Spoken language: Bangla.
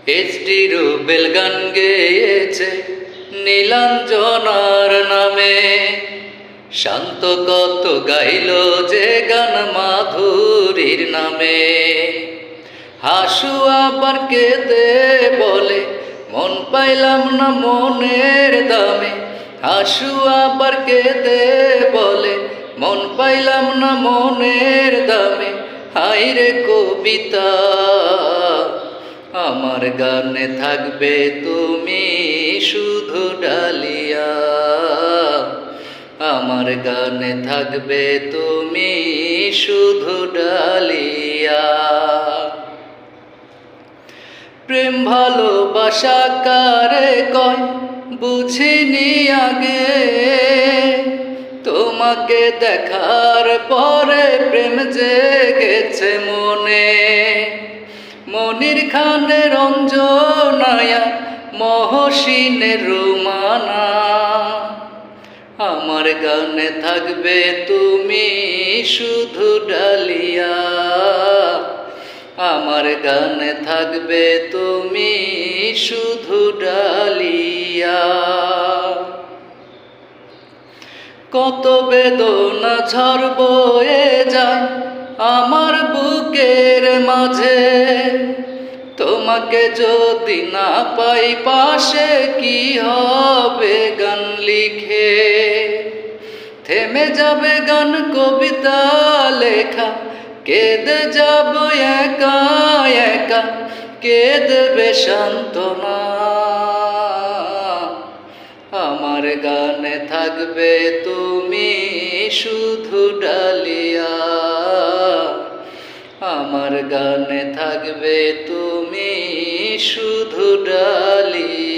এইচডি রুবেল গান গেয়েছে নীলাঞ্জনার নামে। শান্ত কত গাইল যে গান মাধুরীর নামে। হাসু আবার কেঁদে বলে মন পাইলাম না মনের দামে। হাসু আবার কেঁদে বলে মন পাইলাম না মনের দামে। হায়রে কবিতা আমার গানে থাকবে তুমি শুধু ডালিয়া। আমার গানে থাকবে তুমি শুধু ডালিয়া। প্রেম ভালোবাসা কারে কয় বুঝিনি আগে। তোমাকে দেখার পরে প্রেম জেগেছে মনে। মনির খানের রঞ্জনায়া মহসিনের রুমানা। আমার গানে থাকবে তুমি শুধু ডালিয়া। আমার গানে থাকবে তুমি শুধু ডালিয়া। কত বেদনা ঝড় বয়ে যায় আমার বুকের মাঝে। তোমাকে যদি না পাই পাশে কি হবে গান লিখে। থেমে যাবে গান কবিতা লেখা। কেঁদে যাব একা একা। কে দেবে সান্ত্বনা। আমার গানে থাকবে তুমি শুধু ডালিয়া। আমার গানে থাকবে তুমি শুধু ডালিয়া।